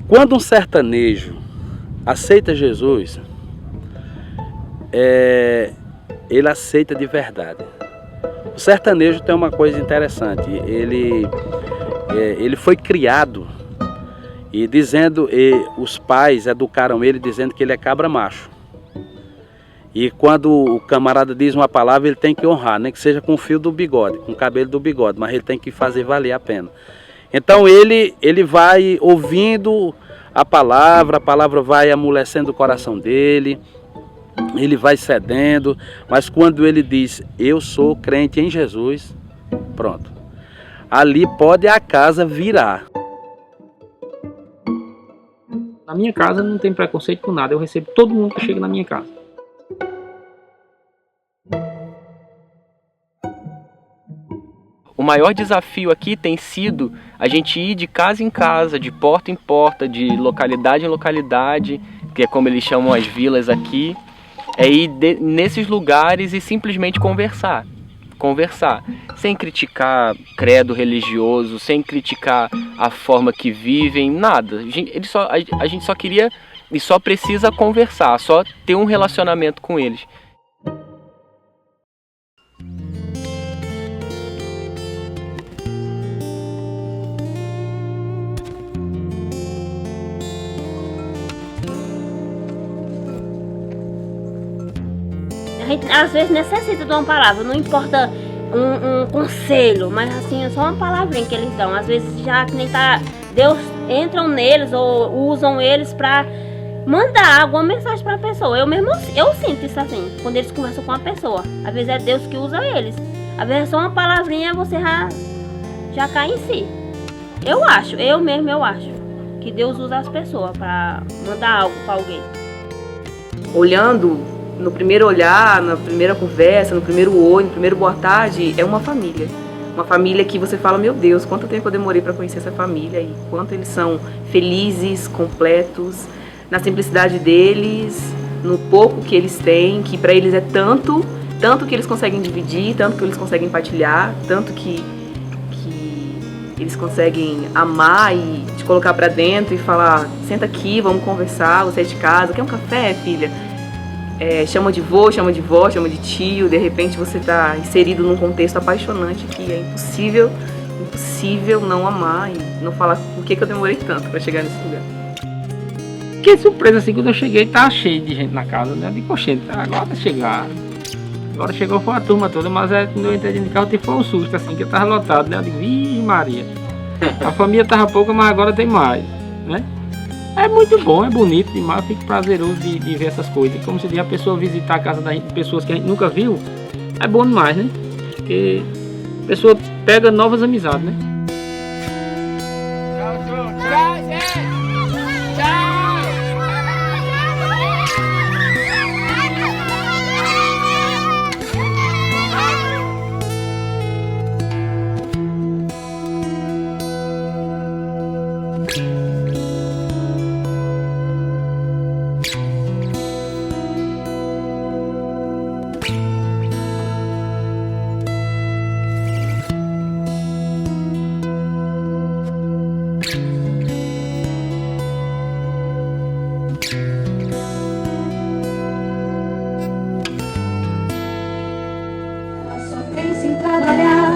Quando um sertanejo aceita Jesus, ele aceita de verdade. O sertanejo tem uma coisa interessante, ele foi criado e os pais educaram ele dizendo que ele é cabra macho. E quando o camarada diz uma palavra, ele tem que honrar, nem que seja com o fio do bigode, com o cabelo do bigode, mas ele tem que fazer valer a pena. Então ele vai ouvindo a palavra vai amolecendo o coração dele, ele vai cedendo, mas quando ele diz, eu sou crente em Jesus, pronto. Ali pode a casa virar. Na minha casa não tem preconceito com nada, eu recebo todo mundo que chega na minha casa. O maior desafio aqui tem sido a gente ir de casa em casa, de porta em porta, de localidade em localidade, que é como eles chamam as vilas aqui, ir nesses lugares e simplesmente conversar, sem criticar credo religioso, sem criticar a forma que vivem, nada. A gente só queria e só precisa conversar, só ter um relacionamento com eles. A gente às vezes necessita de uma palavra, não importa um conselho, mas assim, é só uma palavrinha que eles dão. Às vezes já que nem tá, Deus entram neles ou usam eles para mandar alguma mensagem para a pessoa. Eu sinto isso assim, quando eles conversam com a pessoa. Às vezes é Deus que usa eles. Às vezes é só uma palavrinha, você já cai em si. Eu acho que Deus usa as pessoas para mandar algo para alguém. Olhando no primeiro olhar, na primeira conversa, no primeiro oi, no primeiro boa tarde, é uma família. Uma família que você fala, meu Deus, quanto tempo eu demorei para conhecer essa família e quanto eles são felizes, completos, na simplicidade deles, no pouco que eles têm, que para eles é tanto que eles conseguem dividir, tanto que eles conseguem partilhar, tanto que eles conseguem amar e te colocar para dentro e falar, senta aqui, vamos conversar, você é de casa, quer um café, filha? Chama de vô, chama de vó, chama de tio, de repente você está inserido num contexto apaixonante que é impossível não amar e não falar por que eu demorei tanto para chegar nesse lugar. Fiquei surpresa assim, quando eu cheguei, tava cheio de gente na casa, né? Eu digo, gente, agora chegaram. Agora chegou foi a turma toda, mas quando eu entrei de carro, foi um susto, assim, que tava lotado, né? Eu digo, Virgem Maria. A família tava pouca, mas agora tem mais, né? É muito bom, é bonito demais, eu fico prazeroso de ver essas coisas. Como se diz, a pessoa visitar a casa da gente, pessoas que a gente nunca viu, é bom demais, né? Porque a pessoa pega novas amizades, né?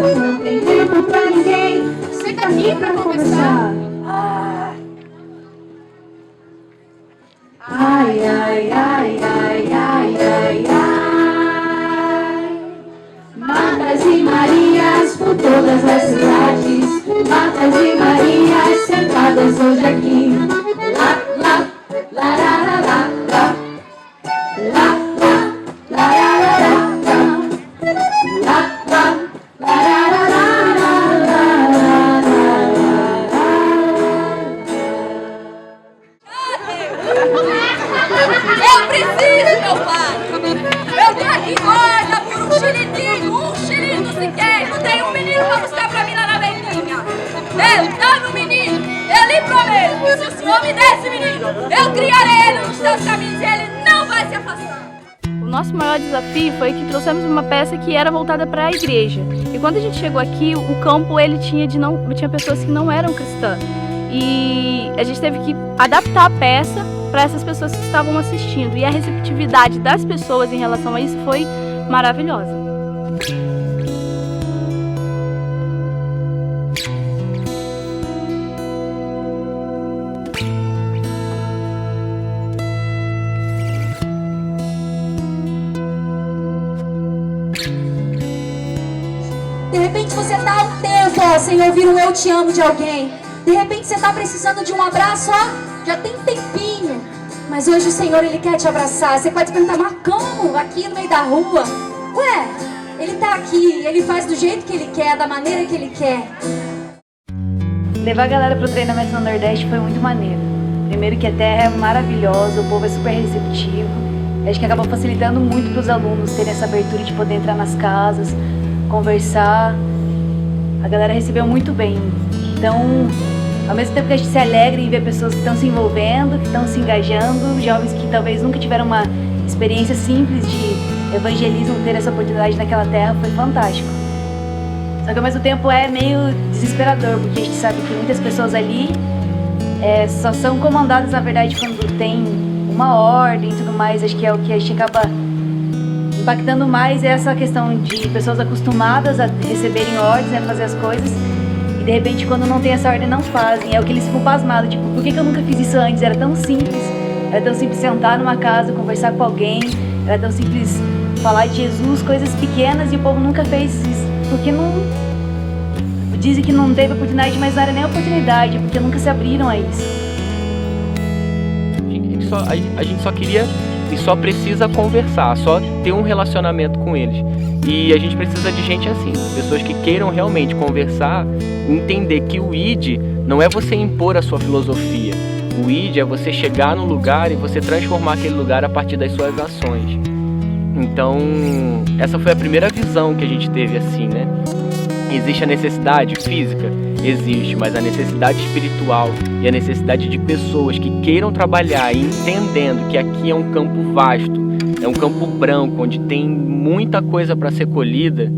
Não tem tempo pra ninguém, senta aqui pra conversar. Ai, ai, ai, ai, ai, ai, ai. Martas e Marias por todas as cidades, Martas e Marias sentadas hoje aqui. Lá, lá, lá, lá, lá, lá, lá. Lá, lá, lá, lá, lá, lá. Lá, lá. Eu preciso, meu pai! Eu tô aqui gorda por um xilinho sequer! Não tem um menino pra buscar pra mim lá na vendinha! Eu dá no menino! Eu lhe prometo que se o senhor me der esse menino, eu criarei ele nos seus caminhos e ele não vai se afastar! O nosso maior desafio foi que trouxemos uma peça que era voltada para a igreja. E quando a gente chegou aqui, o campo ele tinha pessoas que não eram cristãs. e a gente teve que adaptar a peça para essas pessoas que estavam assistindo. E a receptividade das pessoas em relação a isso foi maravilhosa. De repente você tá há um tempo, ó, sem ouvir um eu te amo de alguém. De repente você tá precisando de um abraço, ó, já tem tempinho. Mas hoje o Senhor, Ele quer te abraçar. Você pode perguntar, mas como? Aqui no meio da rua? Ué, Ele tá aqui, Ele faz do jeito que Ele quer, da maneira que Ele quer. Levar a galera pro treinamento no Nordeste foi muito maneiro. Primeiro que a terra é maravilhosa, o povo é super receptivo. Acho que acabou facilitando muito para os alunos terem essa abertura de poder entrar nas casas, conversar. A galera recebeu muito bem. Então, ao mesmo tempo que a gente se alegra em ver pessoas que estão se envolvendo, que estão se engajando, jovens que talvez nunca tiveram uma experiência simples de evangelismo, ter essa oportunidade naquela terra, foi fantástico. Só que ao mesmo tempo é meio desesperador, porque a gente sabe que muitas pessoas ali só são comandadas, na verdade, quando tem uma ordem e tudo mais. Acho que é o que a gente acaba impactando mais, é essa questão de pessoas acostumadas a receberem ordens, né, fazer as coisas, e de repente quando não tem essa ordem não fazem. É o que eles ficam pasmados, tipo, por que eu nunca fiz isso antes? Era tão simples sentar numa casa, conversar com alguém, era tão simples falar de Jesus, coisas pequenas, e o povo nunca fez isso, porque não... Dizem que não teve oportunidade, mas não era nem oportunidade, porque nunca se abriram a isso. A gente só queria e só precisa conversar, só ter um relacionamento com eles. E a gente precisa de gente assim, pessoas que queiram realmente conversar, entender que o ID não é você impor a sua filosofia. O ID é você chegar num lugar e você transformar aquele lugar a partir das suas ações. Então, essa foi a primeira visão que a gente teve assim, né? Existe a necessidade física? Existe, mas a necessidade espiritual e a necessidade de pessoas que queiram trabalhar e entendendo que aqui é um campo vasto, é um campo branco, onde tem muita coisa para ser colhida,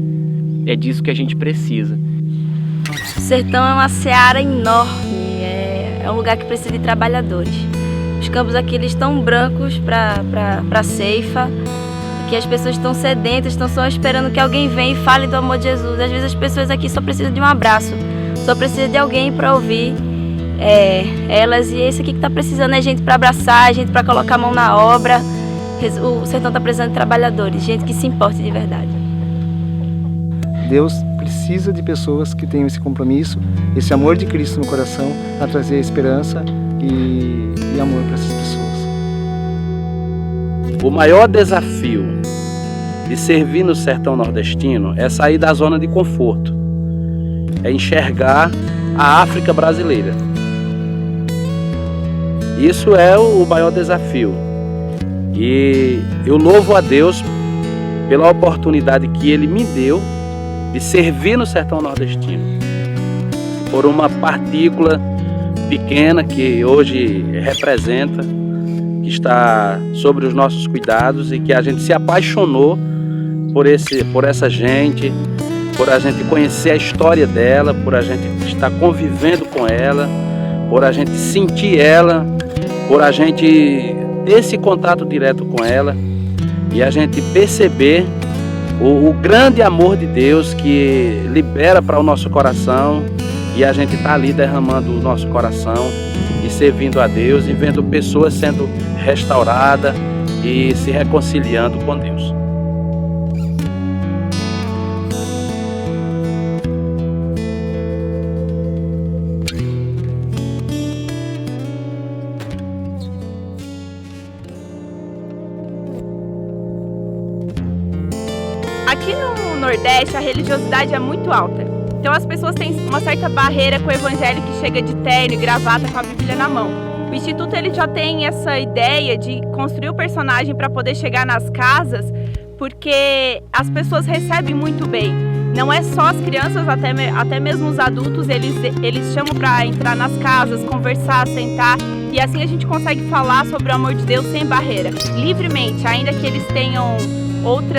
é disso que a gente precisa. O sertão é uma seara enorme, é um lugar que precisa de trabalhadores. Os campos aqui eles estão brancos para ceifa, que as pessoas estão sedentas, estão só esperando que alguém venha e fale do amor de Jesus. Às vezes as pessoas aqui só precisam de um abraço, só precisa de alguém para ouvir elas, e esse aqui que está precisando é gente para abraçar, gente para colocar a mão na obra. O sertão está precisando de trabalhadores, gente que se importe de verdade. Deus precisa de pessoas que tenham esse compromisso, esse amor de Cristo no coração, a trazer esperança e amor para essas pessoas. O maior desafio de servir no sertão nordestino é sair da zona de conforto, é enxergar a África brasileira. Isso é o maior desafio. E eu louvo a Deus pela oportunidade que Ele me deu de servir no sertão nordestino, por uma partícula pequena que hoje representa, que está sobre os nossos cuidados, e que a gente se apaixonou por essa gente, por a gente conhecer a história dela, por a gente estar convivendo com ela, por a gente sentir ela, por a gente ter esse contato direto com ela e a gente perceber o grande amor de Deus que libera para o nosso coração, e a gente está ali derramando o nosso coração e servindo a Deus e vendo pessoas sendo restauradas e se reconciliando com Deus. Aqui no Nordeste a religiosidade é muito alta. Então as pessoas têm uma certa barreira com o evangelho que chega de terno e gravata com a Bíblia na mão. O Instituto ele já tem essa ideia de construir o personagem para poder chegar nas casas, porque as pessoas recebem muito bem. Não é só as crianças, até mesmo os adultos, eles chamam para entrar nas casas, conversar, sentar, e assim a gente consegue falar sobre o amor de Deus sem barreira, livremente, ainda que eles tenham outro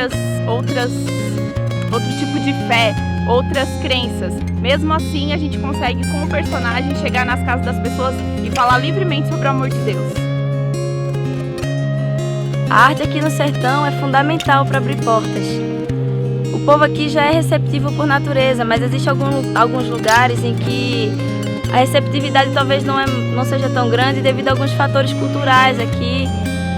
tipo de fé, outras crenças. Mesmo assim, a gente consegue, com o personagem, chegar nas casas das pessoas e falar livremente sobre o amor de Deus. A arte aqui no sertão é fundamental para abrir portas. O povo aqui já é receptivo por natureza, mas existem alguns lugares em que a receptividade talvez não seja tão grande devido a alguns fatores culturais aqui.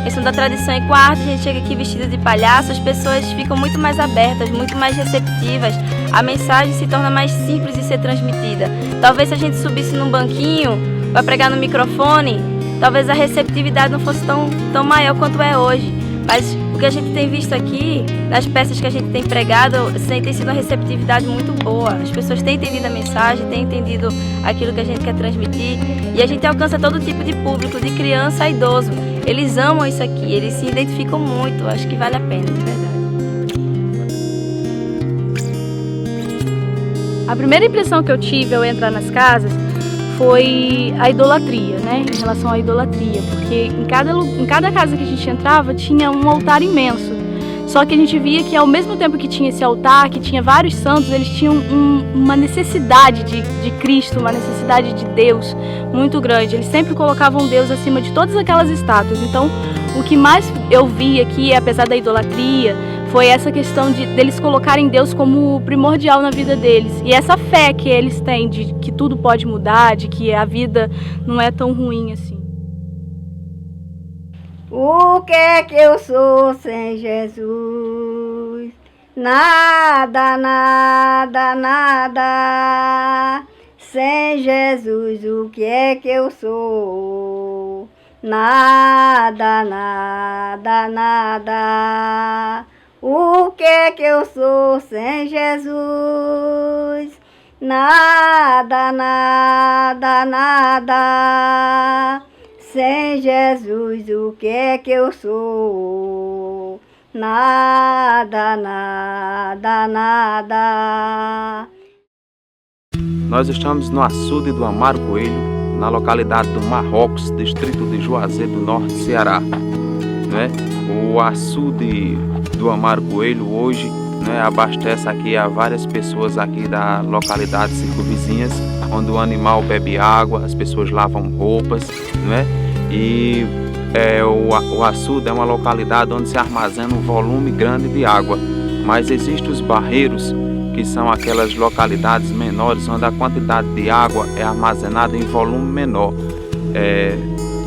Questão da tradição, e com a arte a gente chega aqui vestido de palhaço, as pessoas ficam muito mais abertas, muito mais receptivas, a mensagem se torna mais simples de ser transmitida. Talvez se a gente subisse num banquinho para pregar no microfone, talvez a receptividade não fosse tão maior quanto é hoje. Mas o que a gente tem visto aqui, nas peças que a gente tem pregado, tem sido uma receptividade muito boa. As pessoas têm entendido a mensagem, têm entendido aquilo que a gente quer transmitir. E a gente alcança todo tipo de público, de criança a idoso. Eles amam isso aqui, eles se identificam muito. Acho que vale a pena, de verdade. A primeira impressão que eu tive ao entrar nas casas foi a idolatria, né? Em relação à idolatria, porque em cada casa que a gente entrava tinha um altar imenso. Só que a gente via que ao mesmo tempo que tinha esse altar, que tinha vários santos, eles tinham uma necessidade de Cristo, uma necessidade de Deus muito grande. Eles sempre colocavam Deus acima de todas aquelas estátuas. Então, o que mais eu vi aqui, apesar da idolatria, foi essa questão deles colocarem Deus como primordial na vida deles. E essa fé que eles têm de que tudo pode mudar, de que a vida não é tão ruim assim. O que é que eu sou sem Jesus? Nada, nada, nada. Sem Jesus, o que é que eu sou? Nada, nada, nada. O que é que eu sou sem Jesus? Nada, nada, nada. Sem Jesus, o que é que eu sou? Nada, nada, nada. Nós estamos no açude do Amaro Coelho, na localidade do Marrocos, distrito de Juazeiro do Norte, Ceará. O açude do Amaro Coelho hoje abastece aqui a várias pessoas aqui da localidade circunvizinhas, onde o animal bebe água, as pessoas lavam roupas, E o açude é uma localidade onde se armazena um volume grande de água, mas existem os barreiros, que são aquelas localidades menores onde a quantidade de água é armazenada em volume menor.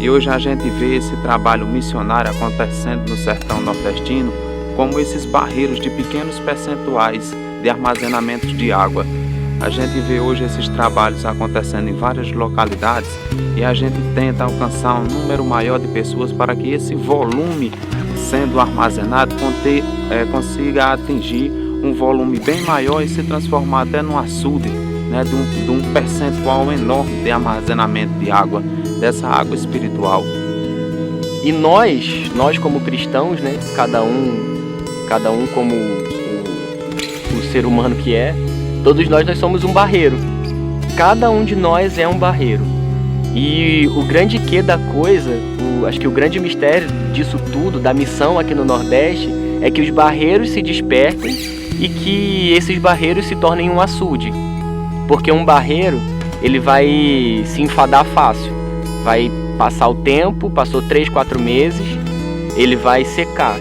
E hoje a gente vê esse trabalho missionário acontecendo no sertão nordestino como esses barreiros de pequenos percentuais de armazenamento de água. A gente vê hoje esses trabalhos acontecendo em várias localidades e a gente tenta alcançar um número maior de pessoas para que esse volume sendo armazenado consiga atingir um volume bem maior e se transformar até num açude, de um percentual enorme de armazenamento de água, dessa água espiritual. E nós como cristãos, cada um como o ser humano que é, todos nós somos um barreiro. Cada um de nós é um barreiro. E o grande quê da coisa, acho que o grande mistério disso tudo, da missão aqui no Nordeste, é que os barreiros se despertem e que esses barreiros se tornem um açude. Porque um barreiro, ele vai se enfadar fácil. Vai passar o tempo, passou 3, 4 meses, ele vai secar.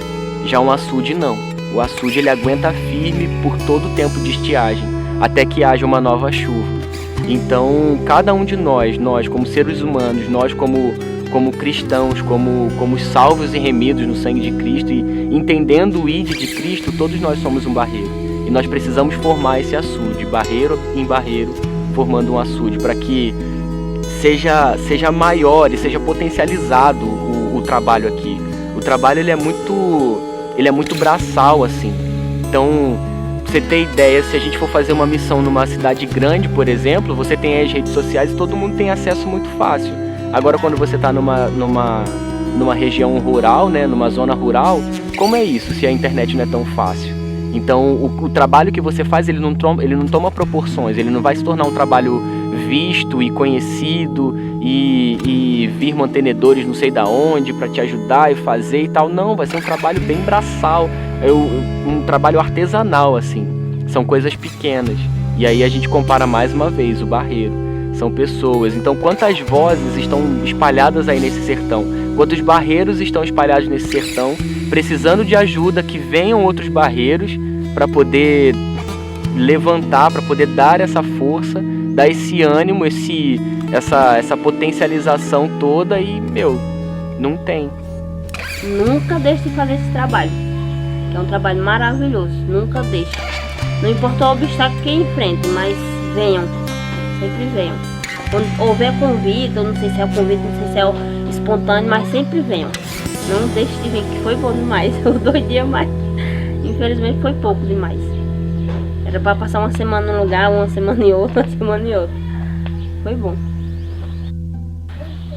Já um açude não. O açude ele aguenta firme por todo o tempo de estiagem, até que haja uma nova chuva. Então, cada um de nós como seres humanos, nós como cristãos, como salvos e remidos no sangue de Cristo e entendendo o ide de Cristo, todos nós somos um barreiro. E nós precisamos formar esse açude, barreiro em barreiro, formando um açude, para que seja maior e seja potencializado o trabalho aqui. O trabalho ele é muito braçal, assim. Então, pra você ter ideia, se a gente for fazer uma missão numa cidade grande, por exemplo, você tem as redes sociais e todo mundo tem acesso muito fácil. Agora, quando você está numa região rural, numa zona rural, como é isso, se a internet não é tão fácil? Então, o trabalho que você faz, ele não toma proporções, ele não vai se tornar um trabalho visto e conhecido e vir mantenedores não sei da onde para te ajudar e fazer e tal. Não, vai ser um trabalho bem braçal, um trabalho artesanal, assim. são coisas pequenas. E aí a gente compara mais uma vez o barreiro. São pessoas. Então, quantas vozes estão espalhadas aí nesse sertão? Quantos barreiros estão espalhados nesse sertão, precisando de ajuda, que venham outros barreiros para poder levantar, para poder dar essa força, dar esse ânimo, essa potencialização toda e, não tem. Nunca deixe de fazer esse trabalho, que é um trabalho maravilhoso. Nunca deixe. Não importa o obstáculo que enfrente, mas venham, sempre venham. Quando houver convite, eu não sei se é o convite, não sei se é o espontâneo, mas sempre venham. Não deixe de vir, que foi bom demais, 2 dias mais. Infelizmente foi pouco demais. Era para passar uma semana num lugar, uma semana em outro, uma semana em outro. Foi bom.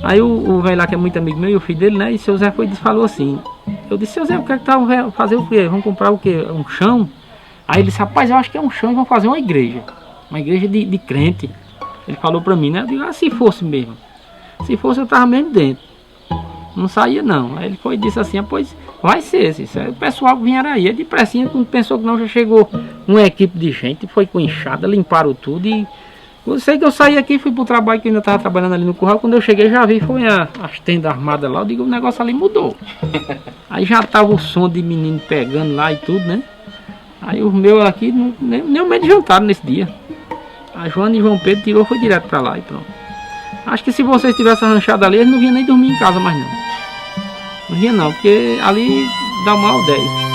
Aí o velho lá, que é muito amigo meu, e o filho dele, né? E o seu Zé falou assim. Eu disse, seu Zé, o que é que tá fazer o quê? Vamos comprar o quê? Um chão? Aí ele disse, rapaz, eu acho que é um chão e vamos fazer uma igreja. Uma igreja de crente. Ele falou pra mim, né? Eu digo, se fosse mesmo. Se fosse, eu tava mesmo dentro. Não saía não. Aí ele foi e disse assim, pois vai ser. O pessoal que vinha aí, de pressinha, quando pensou que não, já chegou uma equipe de gente, foi com enxada, limparam tudo e... Eu sei que eu saí aqui, fui pro trabalho, que eu ainda estava trabalhando ali no curral. Quando eu cheguei, já vi, foi as tendas armadas lá. Eu digo, o negócio ali mudou. Aí já tava o som de menino pegando lá e tudo, né? Aí os meus aqui, nem o medo jantaram nesse dia. A Joana e João Pedro tirou, foi direto pra lá e pronto. Acho que se vocês tivessem arranchado ali, eles não vinham nem dormir em casa mais não. Não vinha não, porque ali dá uma aldeia.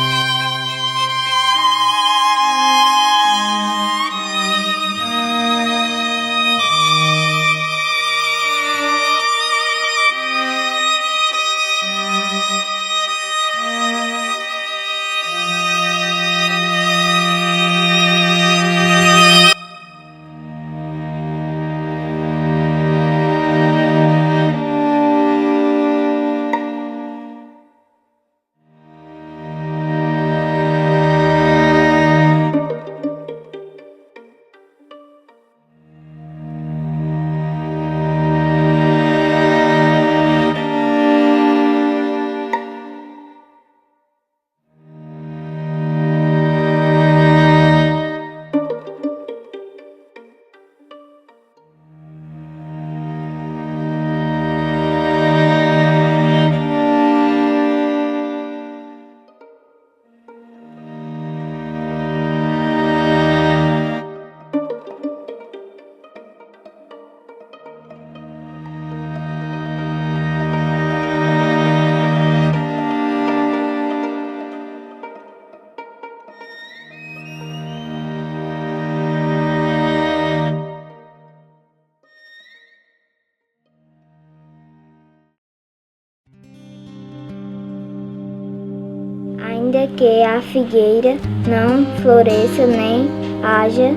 Ainda que a figueira não floresça nem haja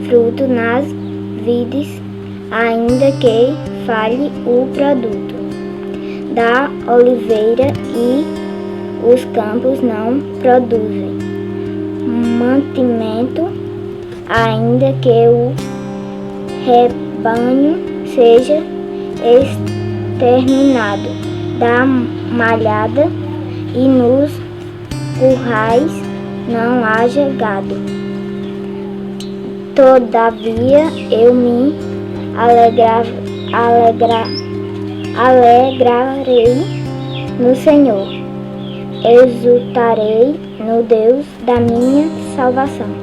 fruto nas vides, ainda que falhe o produto da oliveira e os campos não produzem mantimento, ainda que o rebanho seja exterminado da malhada e nos currais não haja gado. Todavia eu me alegrarei no Senhor, exultarei no Deus da minha salvação.